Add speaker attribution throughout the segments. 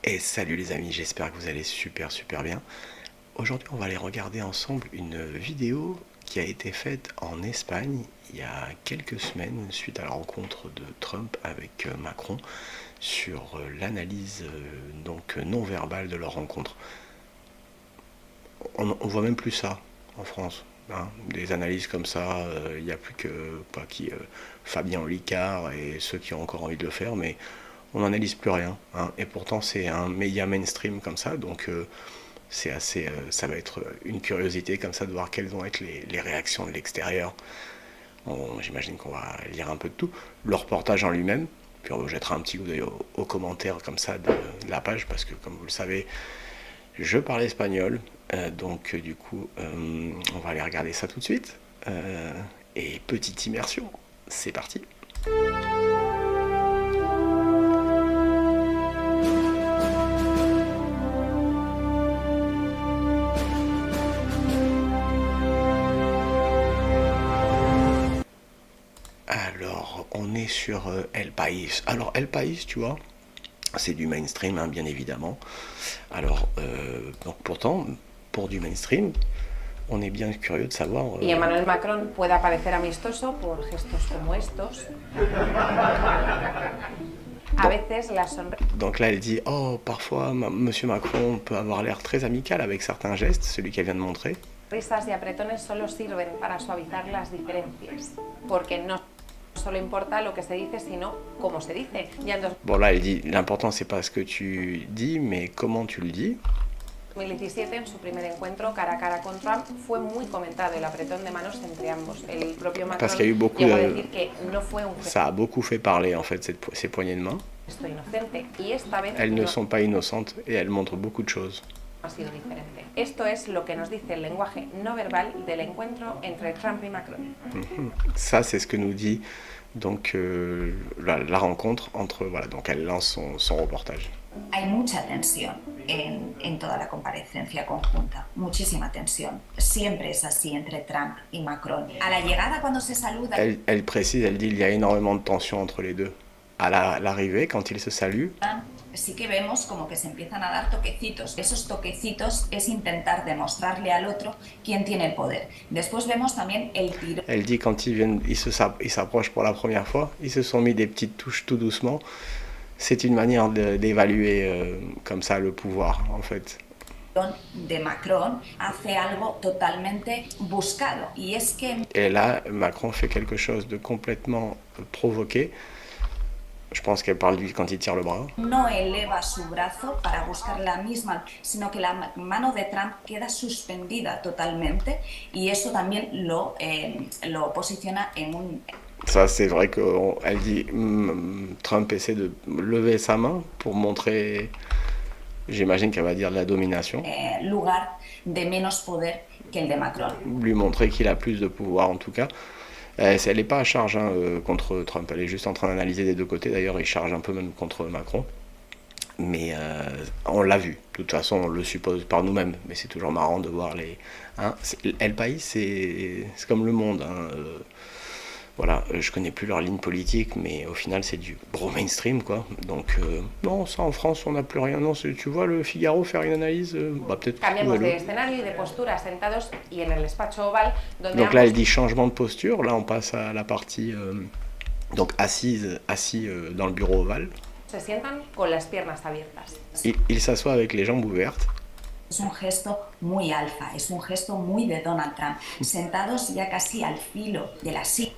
Speaker 1: Et salut les amis, j'espère que vous allez super bien. Aujourd'hui on va aller regarder ensemble une vidéo qui a été faite en Espagne il y a quelques semaines suite à la rencontre de Trump avec Macron sur l'analyse donc non verbale de leur rencontre. On voit même plus ça en France. Hein, des analyses comme ça, il n'y a plus que Fabien Olicard et ceux qui ont encore envie de le faire, mais on n'analyse plus rien. Hein, et pourtant c'est un média mainstream comme ça, donc c'est assez, ça va être une curiosité comme ça de voir quelles vont être les réactions de l'extérieur. J'imagine qu'on va lire un peu de tout. Le reportage en lui-même, puis on jettera un petit coup d'œil aux commentaires comme ça de la page, parce que comme vous le savez, je parle espagnol, donc du coup, on va aller regarder ça tout de suite. Et petite immersion, c'est parti. Alors, on est sur El País. Alors, El País, tu vois, c'est du mainstream, hein, bien évidemment. Alors, donc pourtant, pour du mainstream, on est bien curieux de savoir.
Speaker 2: Y Emmanuel Macron pueda parecer amistoso por gestos como estos. A veces la sonrisa.
Speaker 1: Donc là, elle dit oh, parfois, Monsieur Macron peut avoir l'air très amical avec certains gestes, celui qu'elle vient de montrer.
Speaker 2: Risas y apretones solo sirven para suavizar las diferencias, porque no solo importa lo que se dice, sino cómo se dice. Ya en
Speaker 1: Bon, là, elle dit l'important, c'est pas ce que tu dis, mais comment tu le dis.
Speaker 2: 2017, en su primer encuentro cara a cara con Trump, fue muy comentado el apretón de manos entre ambos. El propio Macron
Speaker 1: Parce qu'il y a eu beaucoup
Speaker 2: llegó a
Speaker 1: de...
Speaker 2: decir que no fue un
Speaker 1: Ça a beaucoup fait parler, en fait, ces poignées de main.
Speaker 2: gesto inocente, y esta vez
Speaker 1: Elles ne
Speaker 2: no
Speaker 1: sont pas innocentes et elles montrent beaucoup de choses.
Speaker 2: ha sido diferente. Esto es lo que nos dice el lenguaje no verbal del encuentro entre Trump y Macron.
Speaker 1: Ça, c'est ce que nous dit donc la rencontre entre... Voilà, donc elle lance son reportage.
Speaker 3: Hay mucha tensión en toda la comparecencia conjunta, muchísima tensión. Siempre es así entre Trump y Macron. A la llegada, cuando se saluda...
Speaker 1: Elle précise, elle dit il y a énormément de tension entre les deux. À l'arrivée, quand ils se saluent,
Speaker 3: sí que vemos como que se empiezan a dar toquecitos. Esos toquecitos es intentar demostrarle al otro quién tiene el poder. Después vemos también el tiro.
Speaker 1: Elle dit quand ils s'approchent pour la première fois, ils se sont mis des petites touches tout doucement. C'est une manière d'évaluer comme ça le pouvoir, en fait.
Speaker 3: De Macron hace algo totalmente buscado. Y es que...
Speaker 1: Et là, Macron fait quelque chose de complètement provoqué. Je pense qu'elle parle de lui quand il tire le bras.
Speaker 3: No eleva su brazo para buscar la misma, sino que la mano de Trump queda suspendida totalmente y eso también lo posiciona en un...
Speaker 1: Ça, c'est vrai qu'elle dit Trump essaie de lever sa main pour montrer, j'imagine qu'elle va dire de la domination.
Speaker 3: Lugar de menos poder que el de Macron.
Speaker 1: Lui montrer qu'il a plus de pouvoir en tout cas. Elle n'est pas à charge contre Trump, elle est juste en train d'analyser des deux côtés. D'ailleurs, il charge un peu même contre Macron. Mais on l'a vu. De toute façon, on le suppose par nous-mêmes. Mais c'est toujours marrant de voir les... Hein, El País, c'est comme le monde. Hein. Voilà, je connais plus leur ligne politique, mais au final, c'est du gros mainstream, quoi. Donc, non, ça, en France, on n'a plus rien. Non, tu vois le Figaro faire une analyse bah, peut-être.
Speaker 2: Cambiamos de escenario y de postura sentados y en el despacho oval donde
Speaker 1: donc là, elle dit changement de posture. Là, on passe à la partie donc assis dans le bureau ovale.
Speaker 2: se sientan con las piernas abiertas.
Speaker 1: Il s'assoit avec les jambes ouvertes.
Speaker 3: Es un gesto muy alfa, es un gesto muy de Donald Trump, sentados ya casi al filo de la silla,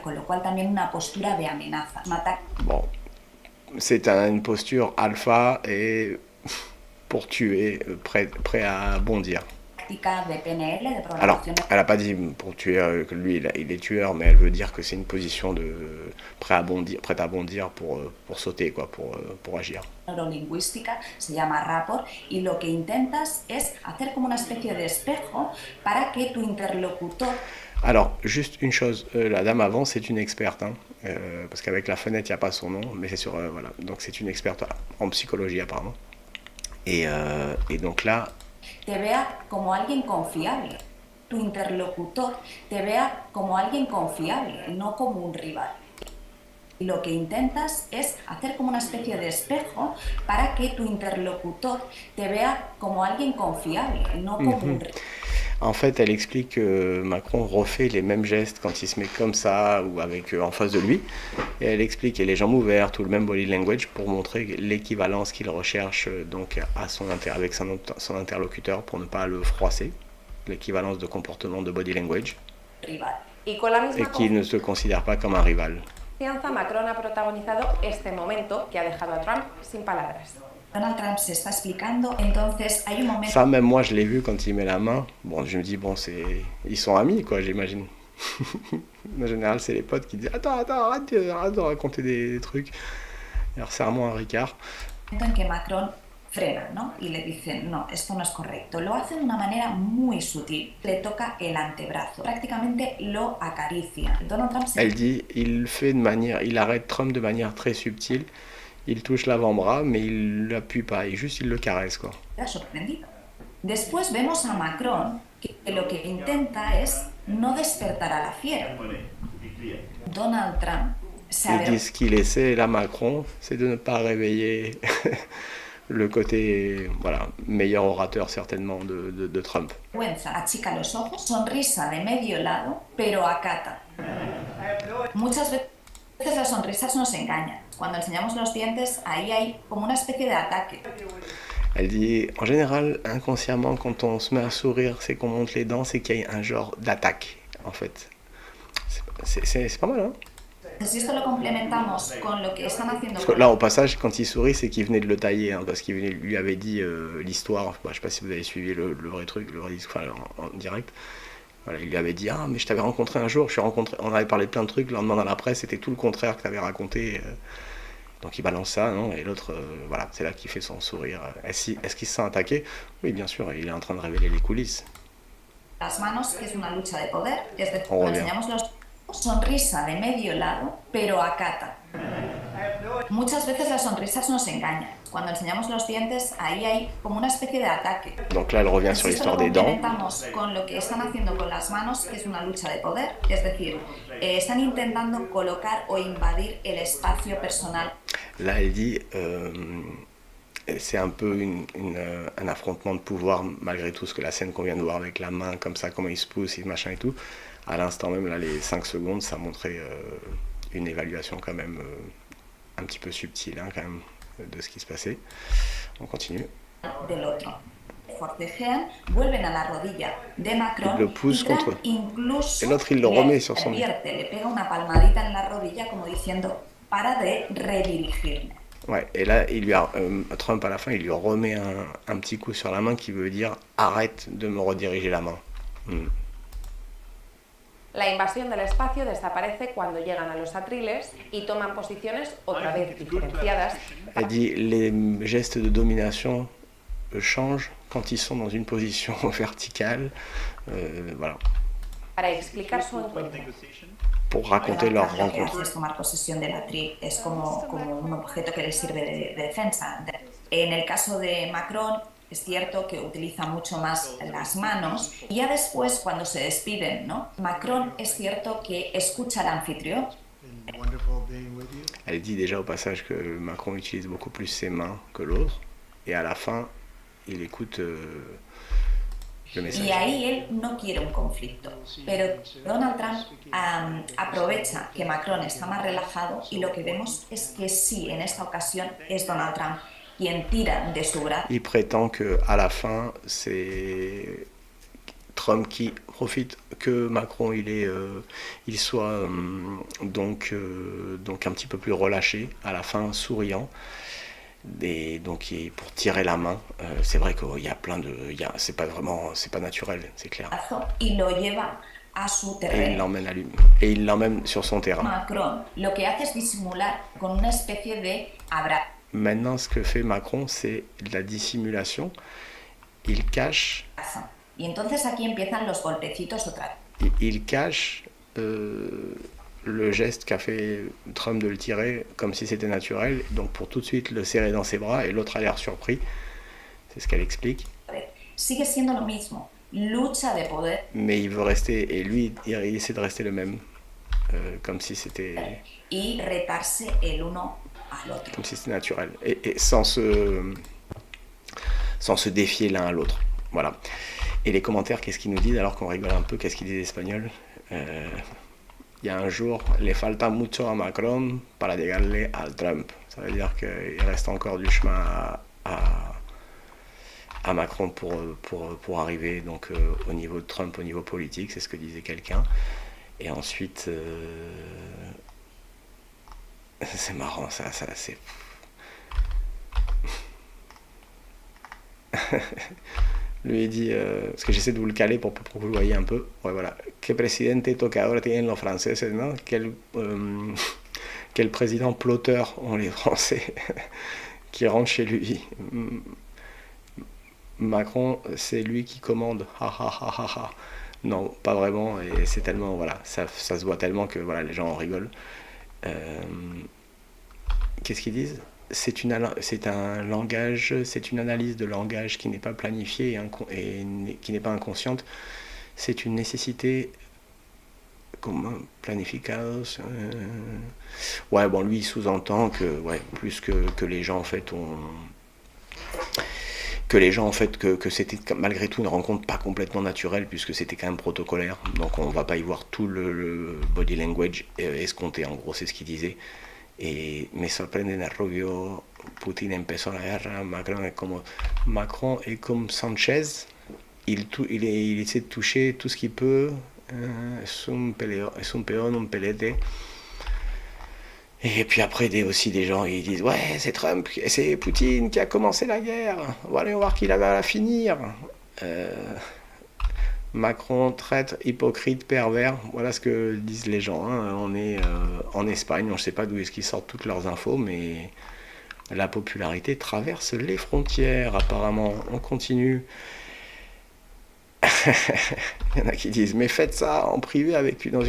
Speaker 3: con lo cual también una postura de amenaza.
Speaker 1: Bon, c'est une posture alpha et pour tuer, prêt à bondir.
Speaker 3: De PNL, de
Speaker 1: Alors, elle n'a pas dit pour tuer que lui il est tueur, mais elle veut dire que c'est une position de prêt à bondir pour sauter, quoi, pour agir.
Speaker 3: Neurolingüística se llama rapport y lo que intentas es hacer como una especie de espejo para que tu interlocutor...
Speaker 1: Alors, juste une chose, la dame avant, c'est une experte, hein, parce qu'avec la fenêtre, il n'y a pas son nom, mais c'est sur... voilà, donc c'est une experte en psychologie apparemment. Et donc là...
Speaker 3: Te vea como alguien confiable. Tu interlocutor te vea como alguien confiable, no como un rival. Y lo que intentas es hacer como una especie de espejo para que tu interlocutor te vea como alguien confiable, no como un...
Speaker 1: En fait, elle explique que Macron refait les mêmes gestes quand il se met comme ça ou avec en face de lui. Et elle explique, et les jambes ouvertes ou le même body language pour montrer l'équivalence qu'il recherche donc à avec son interlocuteur pour ne pas le froisser. L'équivalence de comportement de body language.
Speaker 3: rival.
Speaker 2: Y con la
Speaker 1: Et
Speaker 2: misma
Speaker 1: qu'il ne se considère pas comme un rival.
Speaker 2: confianza, Macron ha protagonizado este momento que ha dejado a Trump sin palabras.
Speaker 3: Donald Trump se está explicando, entonces hay un momento...
Speaker 1: Ça, même moi, je l'ai vu quand il met la main. Bon, je me dis, bon, ils sont amis, quoi, j'imagine. En général, c'est les potes qui disent, attends, arrête de raconter des trucs. Alors, serre-moi un Ricard.
Speaker 3: en que Macron frena, ¿no? Y le dice, no, esto no es correcto. Lo hace de una manera muy sutil. Le toca el antebrazo. Prácticamente lo acaricia. Donald Trump se
Speaker 1: Elle dit, il arrête Trump de manière très subtile. Il touche l'avant-bras, mais il l'appuie pas. Il le caresse, quoi.
Speaker 3: queda sorprendido. Después vemos a Macron que lo que intenta es no despertar a la fiera. Donald Trump se
Speaker 1: Il dit ce qu'il essaie, là, Macron, c'est de ne pas réveiller le côté, voilà, meilleur orateur certainement de Trump.
Speaker 3: avergüenza, achica los ojos, sonrisa de medio lado, pero acata. Muchas veces las sonrisas nos engañan. Cuando enseñamos los dientes, ahí hay como una especie de ataque.
Speaker 1: Elle dit, en général, inconsciemment, quand on se met à sourire, c'est qu'on monte les dents, c'est qu'il y a un genre d'attaque, en fait. C'est pas mal, hein?
Speaker 3: Si esto lo complementamos con lo que están haciendo
Speaker 1: Parce que là, au passage, quand il sourit, c'est qu'il venait de le tailler, hein, parce qu'il lui avait dit l'histoire. Je sais pas si vous avez suivi le vrai truc, le vrai discours, en direct. Voilà, il lui avait dit, ah, mais je t'avais rencontré un jour, on avait parlé de plein de trucs, le lendemain dans la presse, c'était tout le contraire que tu avais raconté. Donc il balance ça, non? Et l'autre, voilà, c'est là qu'il fait son sourire. Est-ce qu'il se sent attaqué? Oui, bien sûr, il est en train de révéler les coulisses.
Speaker 3: las manos, que es una lucha de poder, es decir,
Speaker 1: Oh,
Speaker 3: cuando
Speaker 1: bien.
Speaker 3: enseñamos los sonrisa de medio lado, pero acata. Muchas veces las sonrisas nos engañan. Cuando enseñamos los dientes, ahí hay como una especie de ataque.
Speaker 1: Donc là, elle revient sur
Speaker 3: Si esto
Speaker 1: l'histoire
Speaker 3: lo
Speaker 1: des dents.
Speaker 3: complementamos con lo que están haciendo con las manos, que es una lucha de poder, es decir, están intentando colocar o invadir el espacio personal.
Speaker 1: Là, elle dit, c'est un peu un affrontement de pouvoir, malgré tout ce que la scène qu'on vient de voir avec la main, comme ça, comment il se pousse, et machin et tout. À l'instant même, là, les 5 secondes, ça montrait une évaluation quand même un petit peu subtile, hein, quand même, de ce qui se passait. On continue.
Speaker 3: Del otro. Forcejean, vuelven a la rodilla de Macron
Speaker 1: Il le pousse
Speaker 3: y Trump
Speaker 1: contre-
Speaker 3: incluso
Speaker 1: et l'autre, il le remet sur son-
Speaker 3: le pega una palmadita en la rodilla como diciendo para de redirigirme.
Speaker 1: Ouais, et là, Trump, à la fin, il lui remet un petit coup sur la main qui veut dire « Arrête de me rediriger la main ».
Speaker 2: La invasión del espacio desaparece cuando llegan a los atriles y toman posiciones otra vez diferenciadas
Speaker 1: Elle dit les gestes de domination changent quand ils sont dans une position verticale, voilà,
Speaker 2: para explicar su encuentro.
Speaker 1: pour raconter leur
Speaker 3: Lo que
Speaker 1: rencontre.
Speaker 3: hace es tomar posesión del atril, es como un objeto que le sirve de defensa. En el caso de Macron, es cierto que utiliza mucho más las manos. Y ya después, cuando se despiden, ¿no? Macron es cierto que escucha al anfitrión.
Speaker 1: Elle dit déjà au passage que Macron utilise beaucoup plus ses mains que l'autre, et à la fin, il écoute le message.
Speaker 3: Y ahí él no quiere un conflicto. Pero Donald Trump aprovecha que Macron está más relajado y lo que vemos es que sí, en esta ocasión es Donald Trump quien tira de su brazo.
Speaker 1: Il prétend que à la fin, c'est Trump qui profite que Macron il soit donc un petit peu plus relâché à la fin, souriant. Et donc pour tirer la main, c'est vrai qu'il y a plein de, c'est pas naturel, c'est clair.
Speaker 3: Y lo lleva a su
Speaker 1: Et il
Speaker 3: terreno.
Speaker 1: l'emmène à lui, et il l'emmène sur son terrain.
Speaker 3: Macron lo que hace es disimular con una especie de abrazo.
Speaker 1: Maintenant, ce que fait Macron, c'est de la dissimulation. Il cache,
Speaker 3: Y entonces aquí empiezan los golpecitos otra vez.
Speaker 1: il cache le geste qu'a fait Trump de le tirer comme si c'était naturel, donc pour tout de suite le serrer dans ses bras, et l'autre a l'air surpris. C'est ce qu'elle explique.
Speaker 3: Sigue siendo lo mismo, lucha de poder.
Speaker 1: Mais il veut rester, et lui, il essaie de rester le même. comme si c'était
Speaker 3: y retarse el uno al otro.
Speaker 1: comme si c'était naturel, et sans se défier l'un à l'autre. Voilà. Et les commentaires, qu'est-ce qu'ils nous disent alors qu'on rigole un peu? Qu'est-ce qu'ils disent espagnol? Il y a un jour, le falta mucho a Macron para llegarle al Trump. Ça veut dire qu'il reste encore du chemin à Macron pour arriver donc, au niveau de Trump, au niveau politique, c'est ce que disait quelqu'un. Et ensuite, c'est marrant, ça c'est... Lui il dit, parce que j'essaie de vous le caler pour que vous le voyez un peu. Ouais, voilà. Que presidente tocador tienen los franceses, ¿no? Quel président ploteur ont les Français qui rentre chez lui. Macron, c'est lui qui commande. Ha ha ha ha ha. Non, pas vraiment. Et c'est tellement, voilà, ça se voit tellement que voilà, les gens en rigolent. Qu'est-ce qu'ils disent? C'est un langage, c'est une analyse de langage qui n'est pas planifiée et qui n'est pas inconsciente. C'est une nécessité comme planificados. Ouais, bon, lui il sous-entend que ouais, plus que les gens en fait ont que c'était malgré tout une rencontre pas complètement naturelle puisque c'était quand même protocolaire. Donc on va pas y voir tout le body language escompté. En gros, c'est ce qu'il disait. Et me sorprende en Rubio, Poutine empezó la guerra, Macron est comme Sanchez, il essaie de toucher tout ce qu'il peut, es un peón, un pelete. Et puis après, aussi des gens ils disent ouais, c'est Trump, c'est Poutine qui a commencé la guerre, on va aller voir qu'il va la finir. Macron, traître, hypocrite, pervers, voilà ce que disent les gens. Hein. On est en Espagne, on ne sait pas d'où est-ce qu'ils sortent toutes leurs infos, mais la popularité traverse les frontières, apparemment. On continue. Il y en a qui disent, mais faites ça en privé dans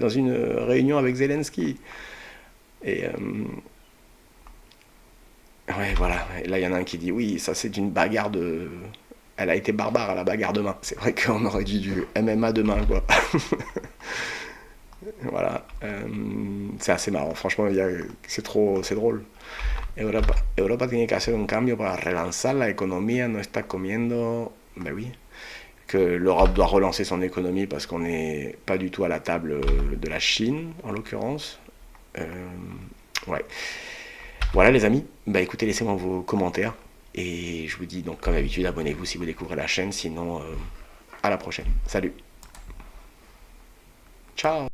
Speaker 1: une réunion avec Zelensky. Et ouais, voilà. Et là, il y en a un qui dit, oui, ça c'est une bagarre de... Elle a été barbare à la bagarre de main. C'est vrai qu'on aurait dû du MMA de main, quoi. Voilà. C'est assez marrant. Franchement, c'est drôle. Europa tiene que hacer un cambio para relanzar la economía, no está comiendo... Ben oui. Que l'Europe doit relancer son économie parce qu'on n'est pas du tout à la table de la Chine, en l'occurrence. Ouais. Voilà, les amis. Bah écoutez, laissez-moi vos commentaires. Et je vous dis donc comme d'habitude, abonnez-vous si vous découvrez la chaîne, sinon à la prochaine. Salut. Ciao.